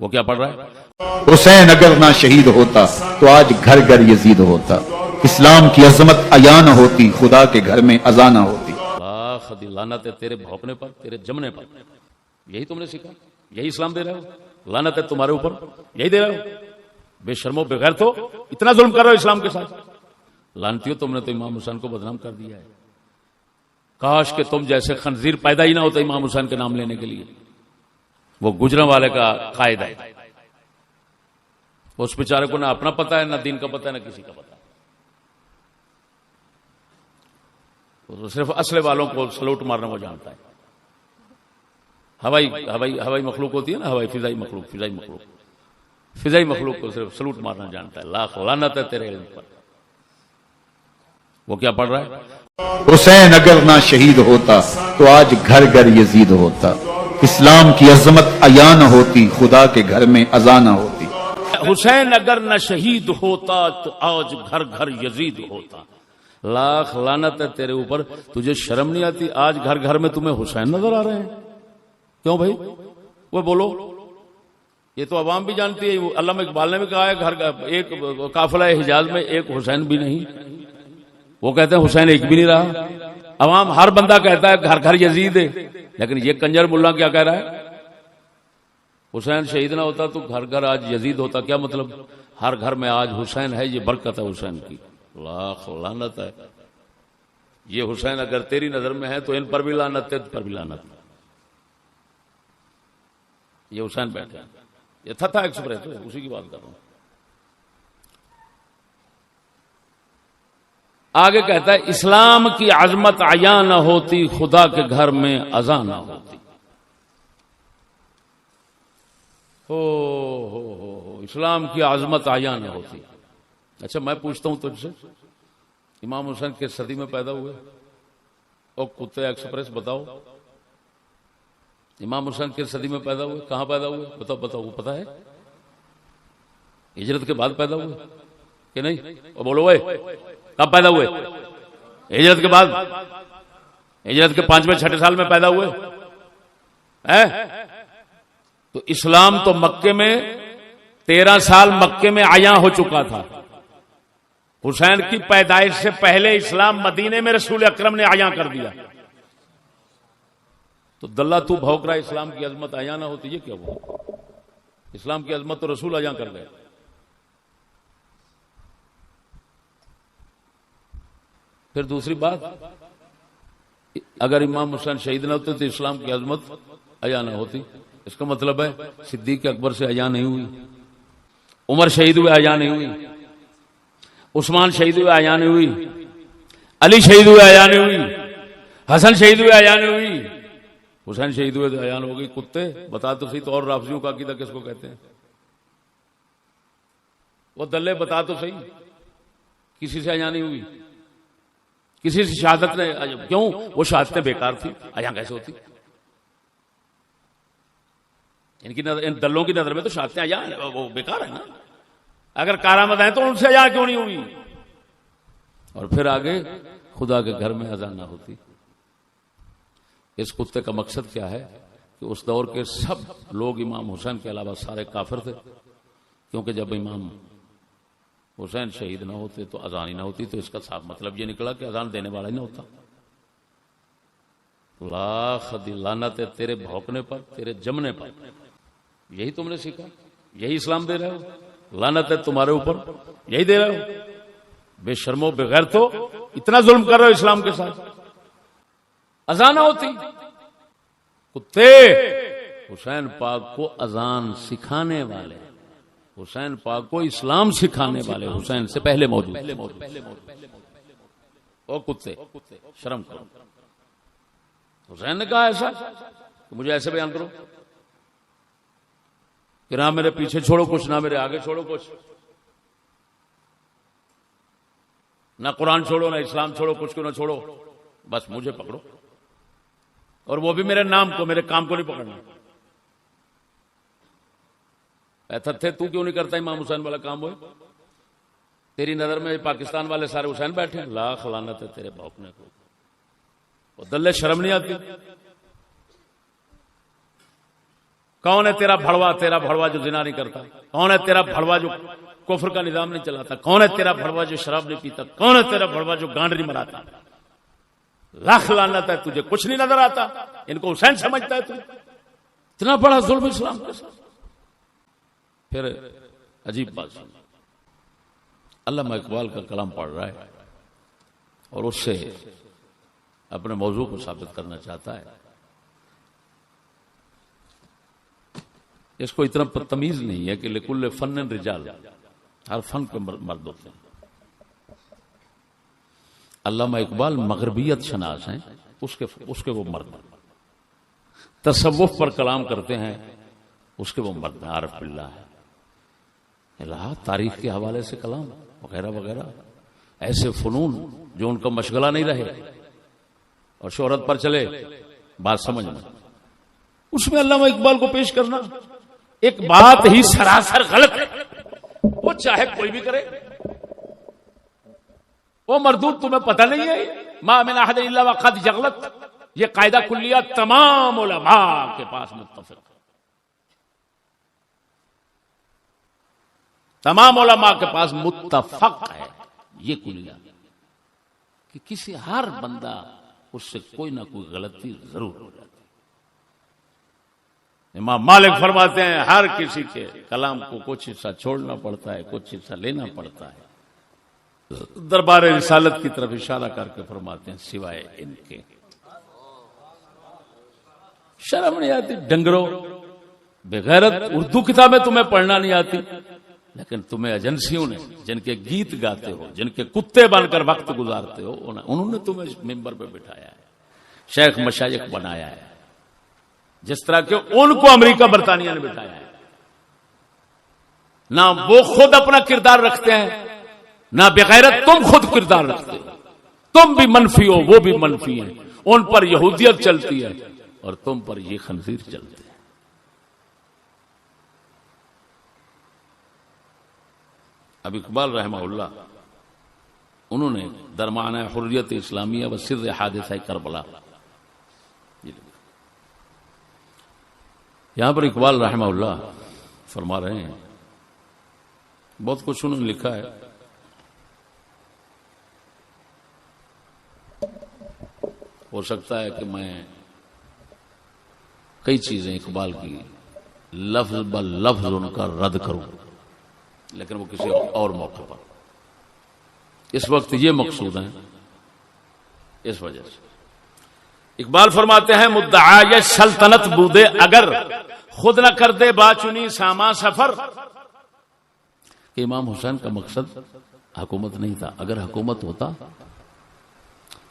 وہ کیا پڑھ رہا ہے؟ حسین اگر نہ شہید ہوتا تو آج گھر گھر یزید ہوتا، اسلام کی عظمت عیاں نہ ہوتی، خدا کے گھر میں اذان نہ ہوتی۔ لاکھ دی لعنت ہے تیرے بھونکنے پر، تیرے جمنے پر۔ یہی تم نے سیکھا، یہی اسلام دے رہے ہو؟ لعنت ہے تمہارے اوپر، یہی دے رہے ہو؟ بے شرمو بغیر تو اتنا ظلم کر رہے ہو اسلام کے ساتھ۔ لعنتیوں، تم نے تو امام حسین کو بدنام کر دیا ہے۔ کاش کہ تم جیسے خنزیر پیدا ہی نہ ہوتا امام حسین کے نام لینے کے لیے۔ وہ گجروں والے کا قائد ہے، اس بیچارے کو نہ اپنا پتہ ہے، نہ دین کا پتہ ہے، نہ کسی کا پتہ ہے۔ وہ صرف اسلحے والوں کو سلوٹ مارنا وہ جانتا ہے۔ ہوائی مخلوق ہوتی ہے نا، فضائی مخلوق کو صرف سلوٹ مارنا جانتا ہے۔ لاکھ لعنت ہے تیرے علم پر۔ وہ کیا پڑھ رہا ہے؟ حسین اگر نہ شہید ہوتا تو آج گھر گھر یزید ہوتا، اسلام کی عظمت عیاں نہ ہوتی، خدا کے گھر میں اذان نہ ہوتی۔ حسین اگر نہ شہید ہوتا تو آج گھر گھر یزید ہوتا۔ لاکھ لعنت ہے تیرے اوپر، تجھے شرم نہیں آتی؟ آج گھر گھر میں تمہیں حسین نظر آ رہے ہیں؟ کیوں بھائی؟ وہ بولو، یہ تو عوام بھی جانتی ہے۔ علامہ اقبال نے بھی کہا ہے، گھر ایک قافلہ حجاز میں ایک حسین بھی نہیں۔ وہ کہتے ہیں حسین ایک بھی نہیں رہا۔ عوام ہر بندہ کہتا ہے گھر گھر یزید ہے، لیکن یہ کنجر ملا کیا کہہ رہا ہے؟ حسین شہید نہ ہوتا تو گھر گھر آج یزید ہوتا۔ کیا مطلب؟ ہر گھر میں آج حسین ہے، یہ برکت ہے حسین کی۔ لاکھ لعنت ہے۔ یہ حسین اگر تیری نظر میں ہے تو ان پر بھی لعنت ہے، پر بھی لعنت ہے۔ یہ حسین بیٹھے ہیں، یہ تھا ایکسپریس ہے، اسی کی بات کر رہا ہوں۔ آگے کہتا ہے اسلام کی عظمت عیاں نہ ہوتی، خدا کے گھر میں اذان نہ ہوتی۔ ہو اسلام کی عظمت عیاں نہ ہوتی۔ اچھا میں پوچھتا ہوں تجھ سے، امام حسین کس صدی میں پیدا ہوئے؟ او کتے ایکسپریس بتاؤ، امام حسین کس صدی میں پیدا ہوئے؟ کہاں پیدا ہوئے؟ بتاؤ وہ پتا ہے؟ ہجرت کے بعد پیدا ہوئے کہ نہیں؟ اور بولو وہ کب پیدا ہوئے؟ ہجرت کے بعد، ہجرت کے 5ویں 6 سال میں پیدا ہوئے۔ تو اسلام تو مکے میں 13 سال مکے میں عیاں ہو چکا تھا۔ حسین کی پیدائش سے پہلے اسلام مدینے میں رسول اکرم نے عیاں کر دیا۔ تو دلہ تو بھوک رہا ہے اسلام کی عظمت عیاں نہ ہوتی، یہ کیا ہوا؟ اسلام کی عظمت تو رسول عیاں کر گئے۔ پھر دوسری بات، اگر امام حسین شہید نہ ہوتے تو اسلام کی عظمت عیاں نہ ہوتی۔ اس کا مطلب ہے صدیق اکبر سے عیاں نہیں ہوئی، عمر شہید ہوئے عیاں نہیں ہوئی، عثمان شہید ہوئے عیاں نہیں ہوئی، علی شہید ہوئے عیاں نہیں ہوئی، حسن شہید ہوئے عیاں نہیں ہوئی، حسین شہید ہوئے تو عیاں ہو گئی۔ کتے بتا تو صحیح، تو اور رافضیوں کا عقیدہ کس کو کہتے ہیں؟ وہ دلے بتا تو صحیح، کسی سے عیاں نہیں ہوئی، کسی سے شہادت نے کیوں؟ وہ شہادتیں بیکار تھی، عیاں کیسے ہوتی؟ ان دلوں کی نظر میں تو شہادتیں عیاں وہ بیکار ہے نا۔ اگر کارآمد ہیں تو ان سے عیاں کیوں نہیں ہوئی؟ اور پھر آگے خدا کے گھر میں اذان نہ ہوتی۔ اس کتے کا مقصد کیا ہے کہ اس دور کے سب لوگ امام حسین کے علاوہ سارے کافر تھے، کیونکہ جب امام حسین شہید نہ ہوتے تو اذان ہی نہ ہوتی۔ تو اس کا صاف مطلب یہ نکلا کہ اذان دینے والا ہی نہ ہوتا۔ لاکھ دی لعنت ہے تیرے بھونکنے پر، تیرے جمنے پر۔ یہی تم نے سیکھا، یہی اسلام دے رہے ہو؟ لعنت ہے تمہارے اوپر، یہی دے رہے ہو؟ بے شرمو بغیر تو اتنا ظلم کر رہے ہو اسلام کے ساتھ۔ اذان نہ ہوتی، کتے حسین پاک کو اذان سکھانے والے، حسین پاک کو اسلام سکھانے والے حسین سے پہلے موجود۔ او کتے شرم کرو۔ حسین نے کہا ایسا کہ مجھے ایسے بیان کرو کہ نہ میرے پیچھے چھوڑو کچھ، نہ میرے آگے چھوڑو کچھ، نہ قرآن چھوڑو، نہ اسلام چھوڑو، کچھ کو نہ چھوڑو، بس مجھے پکڑو، اور وہ بھی میرے نام کو، میرے کام کو نہیں پکڑنا۔ ایسا تھے تو کیوں نہیں کرتا امام حسین والا کام؟ ہوئے تیری نظر میں پاکستان والے سارے حسین بیٹھے ہیں۔ لاکھ لعنت ہے تیرے بھونکنے کو، وہ دلے شرم نہیں آتی؟ کون ہے تیرا بھڑوا جو زنا نہیں کرتا؟ کون ہے تیرا بھڑوا جو کفر کا نظام نہیں چلاتا؟ کون ہے تیرا بھڑوا جو شراب نہیں پیتا؟ کون ہے تیرا بھڑوا جو گانڈ نہیں مراتا؟ لاکھ لعنت ہے، تجھے کچھ نہیں نظر آتا؟ ان کو حسین سمجھتا ہے تو؟ اتنا بڑا ظلم اسلام کے ساتھ۔ پھر عجیب بات سن، علامہ اقبال کا کلام پڑھ رہا ہے اور اس سے اپنے موضوع کو ثابت کرنا چاہتا ہے۔ اس کو اتنا تمیز نہیں ہے کہ لکل فن رجال، ہر فن کے مرد ہوتے ہیں۔ علامہ اقبال مغربیت شناس ہیں، اس کے وہ مرد ہیں۔ تصوف پر کلام کرتے ہیں، اس کے وہ مرد ہیں، عارف باللہ ہے۔ الہ تاریخ کے حوالے سے کلام وغیرہ وغیرہ، ایسے فنون جو ان کا مشغلہ نہیں رہے اور شہرت پر چلے، بات سمجھنا۔ اس میں علامہ اقبال کو پیش کرنا ایک بات ہی سراسر غلط ہے، وہ چاہے کوئی بھی کرے، وہ مردود تمہیں پتہ نہیں ہے۔ ما من احد الا وقد جغلت، یہ قاعدہ کلیہ تمام علماء کے پاس متفق ہے، تمام علماء کے پاس متفق ہے یہ کلیہ کہ کسی ہر بندہ اس سے کوئی نہ کوئی غلطی ضرور ہو جاتی ہے۔ امام مالک فرماتے ہیں ہر کسی کے کلام کو کچھ حصہ چھوڑنا پڑتا ہے، کچھ حصہ لینا پڑتا ہے۔ دربار رسالت کی طرف اشارہ کر کے فرماتے ہیں سوائے ان کے۔ شرم نہیں آتی ڈنگرو، بغیرت، اردو کتابیں تمہیں پڑھنا نہیں آتی، لیکن تمہیں ایجنسیوں نے جن کے گیت گاتے ہو، جن کے کتے بن کر وقت گزارتے ہو، انہوں نے تمہیں ممبر پہ بٹھایا ہے، شیخ مشائخ بنایا ہے، جس طرح کہ ان کو امریکہ برطانیہ نے بٹھایا ہے۔ نہ وہ خود اپنا کردار رکھتے ہیں، نہ بغیرت تم خود کردار رکھتے ہو۔ تم بھی منفی ہو، وہ بھی منفی ہیں، ان پر یہودیت چلتی ہے اور تم پر یہ خنزیر چلتے ہیں۔ اب اقبال رحمہ اللہ انہوں نے درمانہ حریت اسلامیہ و سر حادثہ کربلا، یہاں پر اقبال رحمہ اللہ فرما رہے ہیں، بہت کچھ انہوں نے لکھا ہے، ہو سکتا ہے کہ میں کئی چیزیں اقبال کی لفظ بلفظ ان کا رد کروں، لیکن وہ کسی اور موقع پر۔ اس وقت یہ مقصود ہیں، اس وجہ سے اقبال فرماتے ہیں مدعای سلطنت بودے اگر خود نہ کر دے باچنی ساما سفر، کہ امام حسین کا مقصد حکومت نہیں تھا، اگر حکومت ہوتا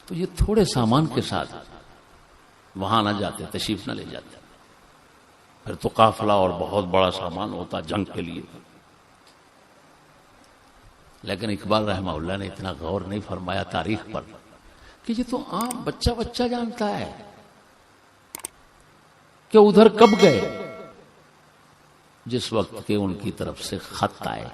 تو یہ تھوڑے سامان کے ساتھ وہاں نہ جاتے، تشریف نہ لے جاتے، پھر تو قافلہ اور بہت بڑا سامان ہوتا جنگ کے لیے۔ لیکن اقبال رحمہ اللہ نے اتنا غور نہیں فرمایا تاریخ پر کہ یہ تو عام بچہ جانتا ہے کہ ادھر کب گئے، جس وقت کے ان کی طرف سے خط آئے۔